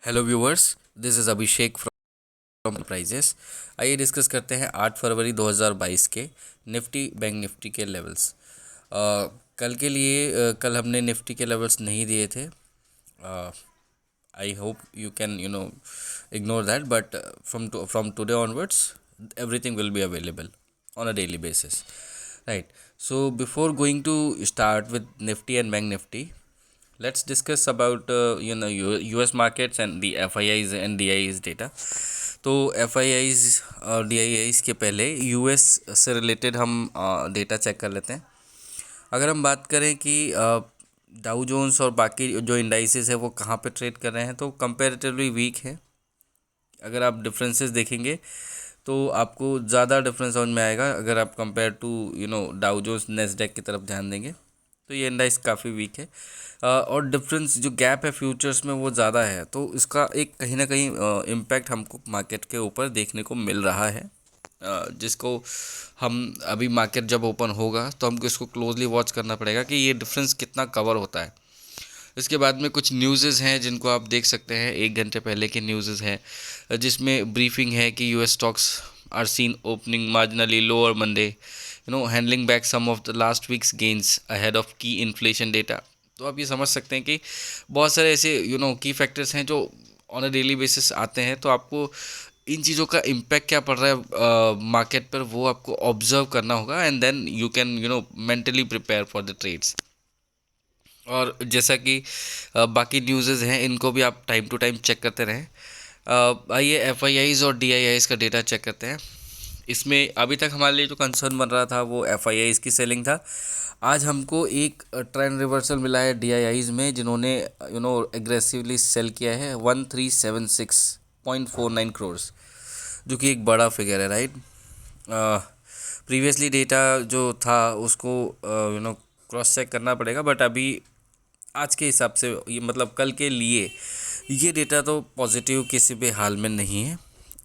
Hello viewers, this is Abhishek from prices. आइए discuss करते हैं 8 फरवरी 2022 के निफ्टी बैंक निफ्टी के लेवल्स। कल के लिए कल हमने निफ्टी के लेवल्स नहीं दिए थे। I hope you can ignore that, but from today onwards everything will be available on a daily basis, right? So before going to start with nifty and bank nifty, let's discuss about US markets and the FIIs and DIIs data. तो FIIs और DIIs के पहले US से related हम data check कर लेते हैं। अगर हम बात करें कि डाउ जोन्स और बाकी जो इंडाइसेस है वो कहाँ पे ट्रेड कर रहे हैं, तो कंपैरेटिवली वीक है। अगर आप डिफरेंसेस देखेंगे तो आपको ज़्यादा डिफरेंस समझ में आएगा अगर आप compare to Dow Jones Nasdaq की तरफ ध्यान देंगे तो ये इंडेक्स काफ़ी वीक है। और डिफरेंस जो गैप है फ्यूचर्स में वो ज़्यादा है, तो इसका एक कहीं ना कहीं इम्पैक्ट हमको मार्केट के ऊपर देखने को मिल रहा है, जिसको हम अभी मार्केट जब ओपन होगा तो हमको इसको क्लोजली वॉच करना पड़ेगा कि ये डिफरेंस कितना कवर होता है। इसके बाद में कुछ न्यूज़ेज़ हैं जिनको आप देख सकते हैं, 1 घंटे पहले के न्यूज़ेज़ हैं जिसमें ब्रीफिंग है कि US stocks are seen opening marginally lower Monday, handling back some of the last week's gains ahead of key inflation data. तो आप ये समझ सकते हैं कि बहुत सारे ऐसे की फैक्टर्स हैं जो ऑन अ डेली बेसिस आते हैं, तो आपको इन चीज़ों का इम्पैक्ट क्या पड़ रहा है मार्केट पर वो आपको ऑब्जर्व करना होगा, and then you can mentally prepare for the trades. और जैसा कि बाकी न्यूज़ेज़ हैं इनको भी आप टाइम टू टाइम चेक करते रहें। आइए एफआईआईज़ और डीआईआईज़ का डेटा चेक करते हैं। इसमें अभी तक हमारे लिए जो कंसर्न बन रहा था वो एफआईआईज़ की सेलिंग था। आज हमको एक ट्रेंड रिवर्सल मिला है डीआईआईज़ में, जिन्होंने एग्रेसिवली सेल किया है 1376.49 करोड़, जो कि एक बड़ा फिगर है, राइट। प्रीवियसली डेटा जो था उसको क्रॉस चेक करना पड़ेगा, बट अभी आज के हिसाब से ये मतलब कल के लिए ये डेटा तो पॉजिटिव किसी भी हाल में नहीं है।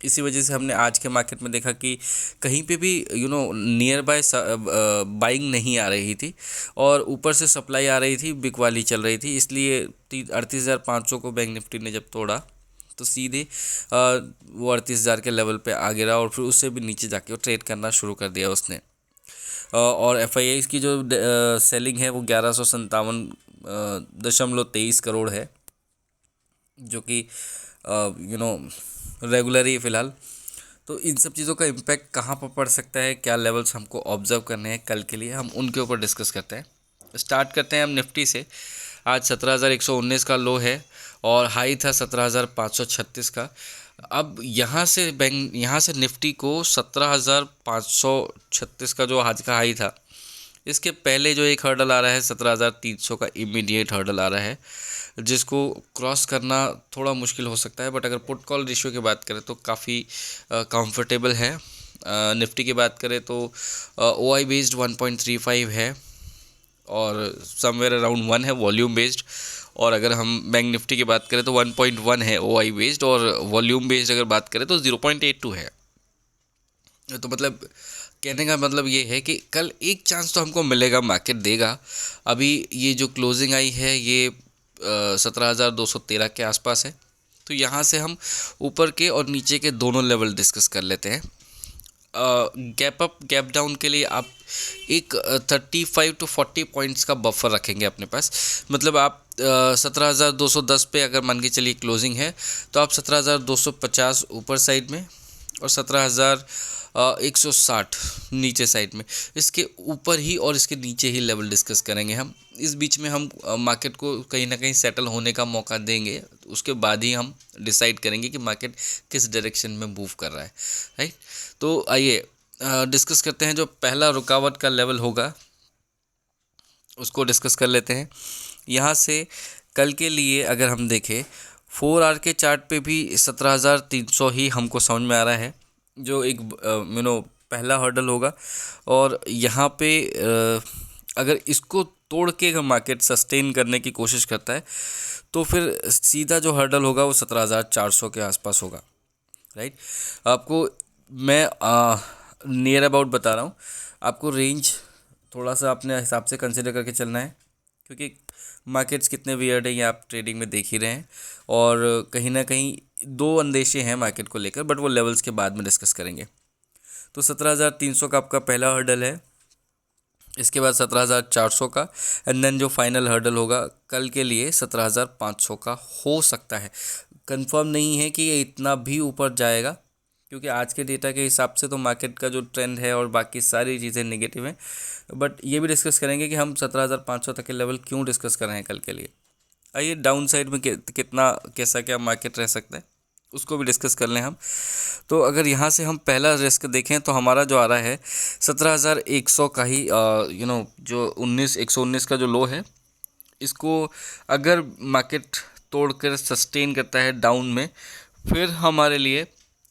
इसी वजह से हमने आज के मार्केट में देखा कि कहीं पे भी नियर बाय बाइंग नहीं आ रही थी और ऊपर से सप्लाई आ रही थी, बिकवाली चल रही थी। इसलिए 38,500 को बैंक निफ्टी ने जब तोड़ा तो सीधे वो 38,000 के लेवल पे आ गिरा और फिर उससे भी नीचे जाके वो ट्रेड करना शुरू कर दिया उसने। और एफआईआईज़ की जो सेलिंग है वो 1157.23 करोड़ है, जो कि रेगुलर ही फ़िलहाल। तो इन सब चीज़ों का इम्पैक्ट कहाँ पर पड़ सकता है, क्या लेवल्स हमको ऑब्जर्व करने हैं कल के लिए, हम उनके ऊपर डिस्कस करते हैं। स्टार्ट करते हैं हम निफ्टी से। आज 17,119 का लो है और हाई था 17,536 का। अब यहाँ से निफ्टी को 17,536 का जो आज का हाई था, इसके पहले जो एक हर्डल आ रहा है 17,300 का इमीडिएट हर्डल आ रहा है, जिसको क्रॉस करना थोड़ा मुश्किल हो सकता है। बट अगर पुट कॉल रेशियो की बात करें तो काफ़ी कंफर्टेबल है। निफ्टी की बात करें तो ओ आई बेस्ड 1.35 है और समवेयर अराउंड 1 है वॉल्यूम बेस्ड। और अगर हम बैंक निफ्टी की बात करें तो 1.1 है ओ आई बेस्ड, और वॉल्यूम बेस्ड अगर बात करें तो 0.82 है। तो मतलब कहने का मतलब ये है कि कल एक चांस तो हमको मिलेगा, मार्केट देगा। अभी ये जो क्लोजिंग आई है ये 17,213 के आसपास है, तो यहाँ से हम ऊपर के और नीचे के दोनों लेवल डिस्कस कर लेते हैं। गैप अप गैप डाउन के लिए आप एक 35 to 40 पॉइंट्स का बफर रखेंगे अपने पास। मतलब आप 17,210 पे अगर मान के चलिए क्लोजिंग है तो आप 17,250 ऊपर साइड में और 17,160 नीचे साइड में, इसके ऊपर ही और इसके नीचे ही लेवल डिस्कस करेंगे हम। इस बीच में हम मार्केट को कहीं ना कहीं सेटल होने का मौका देंगे, उसके बाद ही हम डिसाइड करेंगे कि मार्केट किस डायरेक्शन में मूव कर रहा है, राइट। तो आइए डिस्कस करते हैं। जो पहला रुकावट का लेवल होगा उसको डिस्कस कर लेते हैं। यहाँ से कल के लिए अगर हम देखें 4 आवर के चार्ट पे भी 17,300 ही हमको समझ में आ रहा है, जो एक पहला हर्डल होगा। और यहाँ पे अगर इसको तोड़ के अगर मार्केट सस्टेन करने की कोशिश करता है तो फिर सीधा जो हर्डल होगा वो 17,400 के आसपास होगा, राइट। आपको मैं नियर अबाउट बता रहा हूँ, आपको रेंज थोड़ा सा अपने हिसाब से कंसिडर करके चलना है, क्योंकि मार्केट्स कितने वियर्ड है ये आप ट्रेडिंग में देख ही रहे हैं, और कहीं ना कहीं दो अंदेशे हैं मार्केट को लेकर, बट वो लेवल्स के बाद में डिस्कस करेंगे। तो 17,300 का आपका पहला हर्डल है, इसके बाद 17,400 का, एंड देन जो फाइनल हर्डल होगा कल के लिए 17,500 का हो सकता है। कंफर्म नहीं है कि ये इतना भी ऊपर जाएगा, क्योंकि आज के डेटा के हिसाब से तो मार्केट का जो ट्रेंड है और बाकी सारी चीज़ें नेगेटिव हैं, बट ये भी डिस्कस करेंगे कि हम 17,500 तक के लेवल क्यों डिस्कस कर रहे हैं कल के लिए। आइए डाउन साइड में कितना कैसा क्या मार्केट रह सकता है उसको भी डिस्कस कर लें हम। तो अगर यहाँ से हम पहला रिस्क देखें तो हमारा जो आ रहा है 17,100 का ही, जो 119 का जो लो है, इसको अगर मार्केट तोड़कर सस्टेन करता है डाउन में, फिर हमारे लिए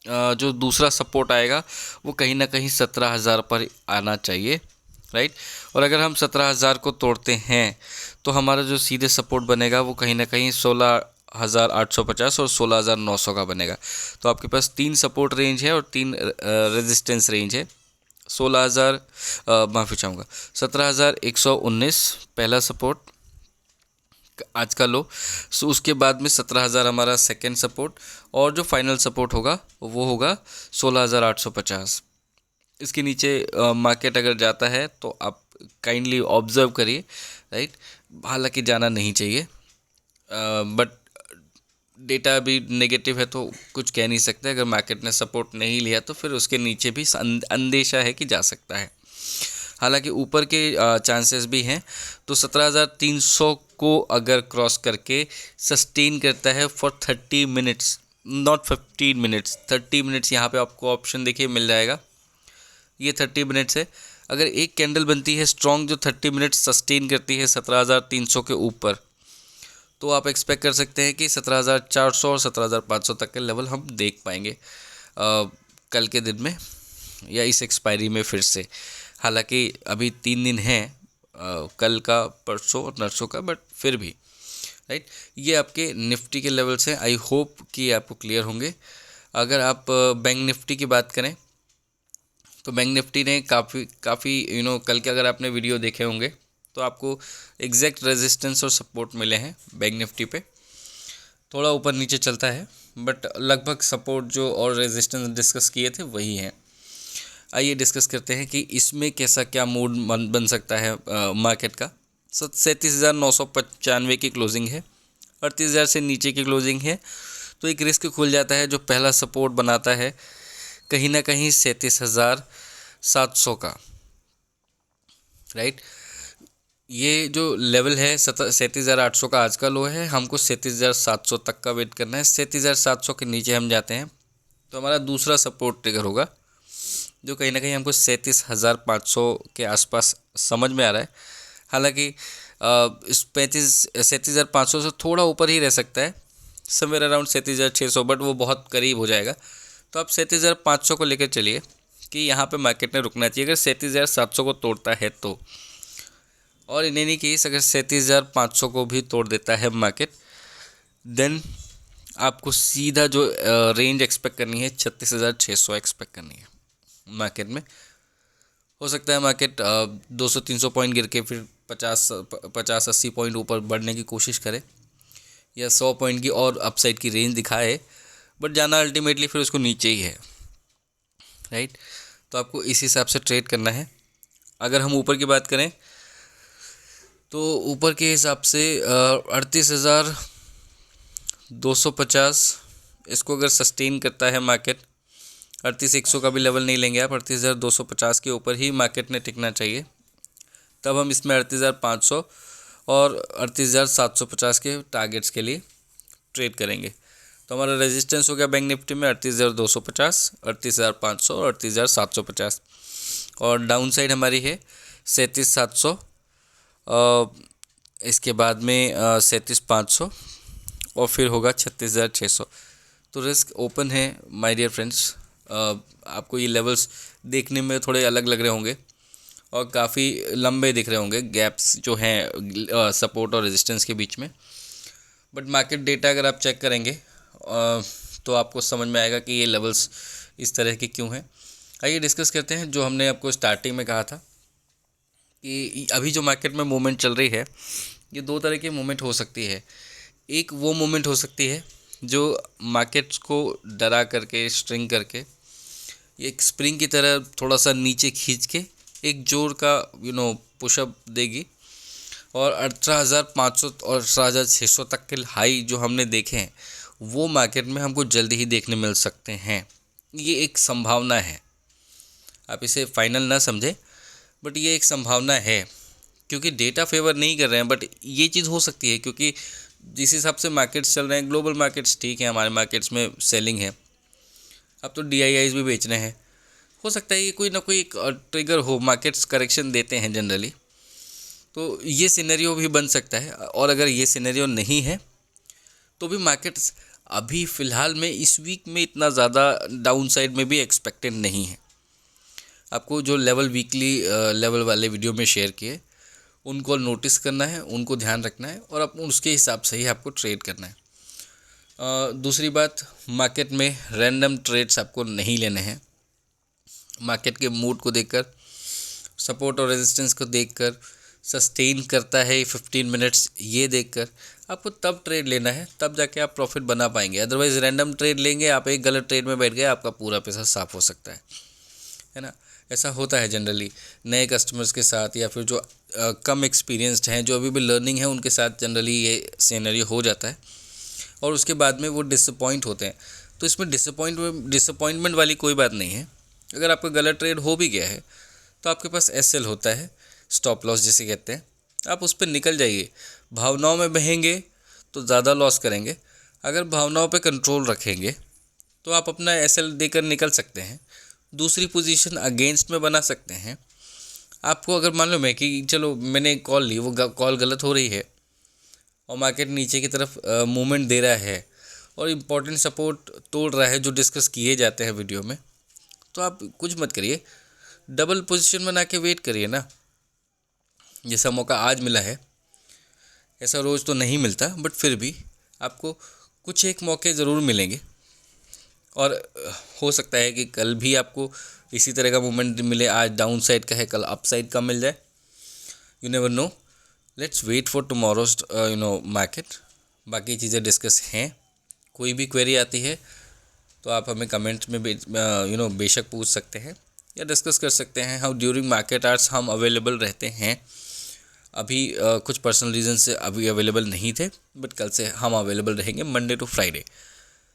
जो दूसरा सपोर्ट आएगा वो कहीं ना कहीं 17,000 पर आना चाहिए, राइट। और अगर हम 17,000 को तोड़ते हैं तो हमारा जो सीधे सपोर्ट बनेगा वो कहीं ना कहीं 16,850 और 16,900 का बनेगा। तो आपके पास 3 सपोर्ट रेंज है और 3 रेजिस्टेंस रेंज है। 16,000 माफ़ी चाहूँगा 17,119 पहला सपोर्ट आज का लो, सो उसके बाद में 17,000 हमारा सेकेंड सपोर्ट, और जो फाइनल सपोर्ट होगा वो होगा 16,850। इसके नीचे मार्केट अगर जाता है तो आप काइंडली ऑब्जर्व करिए, राइट। हालांकि जाना नहीं चाहिए, बट डेटा भी नेगेटिव है तो कुछ कह नहीं सकते। अगर मार्केट ने सपोर्ट नहीं लिया तो फिर उसके नीचे भी अंदेशा है कि जा सकता है। हालांकि ऊपर के चांसेस भी हैं। तो 17,300 को अगर क्रॉस करके सस्टेन करता है for 30 minutes, not 15 minutes, 30 minutes यहाँ पे आपको ऑप्शन देखिए मिल जाएगा। ये 30 मिनट्स है। अगर एक कैंडल बनती है स्ट्रॉन्ग जो 30 मिनट्स सस्टेन करती है 17,300 के ऊपर, तो आप एक्सपेक्ट कर सकते हैं कि 17,400 और 17,500 तक के लेवल हम देख पाएंगे कल के दिन में या इस एक्सपायरी में फिर से। हालांकि अभी 3 दिन हैं, कल का, परसों और नरसों का, बट फिर भी, राइट। ये आपके निफ्टी के लेवल्स हैं। आई होप कि आपको क्लियर होंगे। अगर आप बैंक निफ्टी की बात करें तो बैंक निफ्टी ने काफ़ी कल के अगर आपने वीडियो देखे होंगे तो आपको एग्जैक्ट रेजिस्टेंस और सपोर्ट मिले हैं बैंक निफ्टी पे। थोड़ा ऊपर नीचे चलता है बट लगभग सपोर्ट जो और रेजिस्टेंस डिस्कस किए थे वही हैं। आइए डिस्कस करते हैं कि इसमें कैसा क्या मूड बन सकता है मार्केट का। 37,995 की क्लोजिंग है, 38,000 से नीचे की क्लोजिंग है, तो एक रिस्क खुल जाता है। जो पहला सपोर्ट बनाता है कहीं ना कहीं 37,700 का, राइट। ये जो लेवल है 37,800 का आज का लो है, हमको 37,700 तक का वेट करना है। 37,700 के नीचे हम जाते हैं तो हमारा दूसरा सपोर्ट ट्रिगर होगा, जो कहीं ना कहीं हमको 37,500 के आसपास समझ में आ रहा है। हालांकि इस 37,500 से थोड़ा ऊपर ही रह सकता है, समवेयर अराउंड 37,600, बट वो बहुत करीब हो जाएगा। तो आप 37,500 को लेकर चलिए कि यहाँ पे मार्केट ने रुकना चाहिए अगर 37,700 को तोड़ता है तो। और इन एनी केस अगर 37,500 को भी तोड़ देता है मार्केट, देन आपको सीधा जो रेंज एक्सपेक्ट करनी है 36,600 एक्सपेक्ट करनी है मार्केट में। हो सकता है मार्केट 200-300 पॉइंट गिर के फिर 50-80 पॉइंट ऊपर बढ़ने की कोशिश करे या 100 पॉइंट की और अपसाइड की रेंज दिखाए, बट जाना अल्टीमेटली फिर उसको नीचे ही है, राइट। तो आपको इस हिसाब से ट्रेड करना है। अगर हम ऊपर की बात करें तो ऊपर के हिसाब से 38,250 इसको अगर सस्टेन करता है मार्केट, 38,100 का भी लेवल नहीं लेंगे आप, 38,250 के ऊपर ही मार्केट ने टिकना चाहिए। तब हम इसमें 38,500 और 38,750 के टारगेट्स के लिए ट्रेड करेंगे। तो हमारा रेजिस्टेंस हो गया बैंक निफ्टी में 38,250, 38,500 और 38,750, और डाउन साइड हमारी है 37,700, इसके बाद में 37,500 और फिर होगा 36,600। तो रिस्क ओपन है माय डियर फ्रेंड्स। आपको ये लेवल्स देखने में थोड़े अलग लग रहे होंगे और काफ़ी लंबे दिख रहे होंगे गैप्स जो हैं सपोर्ट और रेजिस्टेंस के बीच में, बट मार्केट डेटा अगर आप चेक करेंगे तो आपको समझ में आएगा कि ये लेवल्स इस तरह के क्यों हैं। आइए डिस्कस करते हैं जो हमने आपको स्टार्टिंग में कहा था कि अभी जो मार्केट में मूवमेंट चल रही है ये दो तरह की मूवमेंट हो सकती है। एक वो मूवमेंट हो सकती है जो मार्केट्स को डरा करके, स्ट्रिंग करके, एक स्प्रिंग की तरह थोड़ा सा नीचे खींच के एक जोर का पुशअप देगी, और 18,500 और 18,600 तक के हाई जो हमने देखे हैं वो मार्केट में हमको जल्दी ही देखने मिल सकते हैं। ये एक संभावना है, आप इसे फाइनल ना समझें, बट ये एक संभावना है, क्योंकि डेटा फेवर नहीं कर रहे हैं, बट ये चीज़ हो सकती है क्योंकि जिस हिसाब से मार्केट्स चल रहे हैं, ग्लोबल मार्केट्स ठीक है, हमारे मार्केट्स में सेलिंग है, अब तो DIIs भी बेच रहे हैं, हो सकता है ये कोई ना कोई ट्रिगर हो, मार्केट्स करेक्शन देते हैं जनरली, तो ये सिनेरियो भी बन सकता है। और अगर ये सिनेरियो नहीं है तो भी मार्केट्स अभी फ़िलहाल में इस वीक में इतना ज़्यादा डाउन साइड में भी एक्सपेक्टेड नहीं है। आपको जो लेवल वीकली लेवल वाले वीडियो में शेयर किए उनको नोटिस करना है, उनको ध्यान रखना है, और आप उसके हिसाब से ही आपको ट्रेड करना है। दूसरी बात, मार्केट में रैंडम ट्रेड्स आपको नहीं लेने हैं। मार्केट के मूड को देखकर, सपोर्ट और रेजिस्टेंस को देखकर, सस्टेन करता है 15 मिनट्स ये देखकर आपको तब ट्रेड लेना है, तब जाके आप प्रॉफिट बना पाएंगे। अदरवाइज़ रैंडम ट्रेड लेंगे आप, एक गलत ट्रेड में बैठ गए, आपका पूरा पैसा साफ हो सकता है ना। ऐसा होता है जनरली नए कस्टमर्स के साथ, या फिर जो कम एक्सपीरियंस्ड हैं, जो अभी भी लर्निंग है, उनके साथ जनरली ये सिनेरियो हो जाता है, और उसके बाद में वो डिसअपॉइंट होते हैं। तो इसमें डिसअपॉइंटमेंट वाली कोई बात नहीं है। अगर आपका गलत ट्रेड हो भी गया है तो आपके पास SL होता है, स्टॉप लॉस जिसे कहते हैं, आप उस पर निकल जाइए। भावनाओं में बहेंगे तो ज़्यादा लॉस करेंगे, अगर भावनाओं पे कंट्रोल रखेंगे तो आप अपना SL देकर निकल सकते हैं, दूसरी पोजीशन अगेंस्ट में बना सकते हैं। आपको अगर मालूम है कि चलो मैंने कॉल ली, वो कॉल गलत हो रही है और मार्केट नीचे की तरफ मूवमेंट दे रहा है और इम्पॉर्टेंट सपोर्ट तोड़ रहा है जो डिस्कस किए जाते हैं वीडियो में, तो आप कुछ मत करिए, डबल पोजीशन बना के वेट करिए ना। जैसा मौका आज मिला है, ऐसा रोज़ तो नहीं मिलता, बट फिर भी आपको कुछ एक मौके ज़रूर मिलेंगे, और हो सकता है कि कल भी आपको इसी तरह का मूवमेंट मिले। आज डाउन साइड का है, कल अप साइड का मिल जाए, you never know. Let's wait for tomorrow's market. बाकी चीज़ें डिस्कस हैं, कोई भी क्वेरी आती है तो आप हमें कमेंट में बेशक पूछ सकते हैं या डिस्कस कर सकते हैं। हाउ ड्यूरिंग मार्केट आवर्स हम अवेलेबल रहते हैं। अभी कुछ पर्सनल रीज़न से अभी अवेलेबल नहीं थे, बट कल से हम अवेलेबल रहेंगे Monday to Friday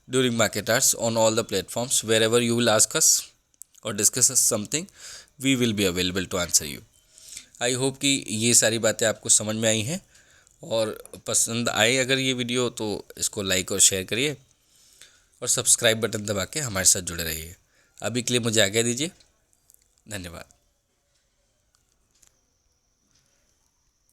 during market hours on all the platforms. Wherever you will ask us और discuss something, we will be available to answer you. I hope कि ये सारी बातें आपको समझ में आई हैं, और पसंद आए अगर ये वीडियो तो इसको लाइक और शेयर करिए, और सब्सक्राइब बटन दबा के हमारे साथ जुड़े रहिए। अभी के लिए मुझे आज्ञा दीजिए, धन्यवाद।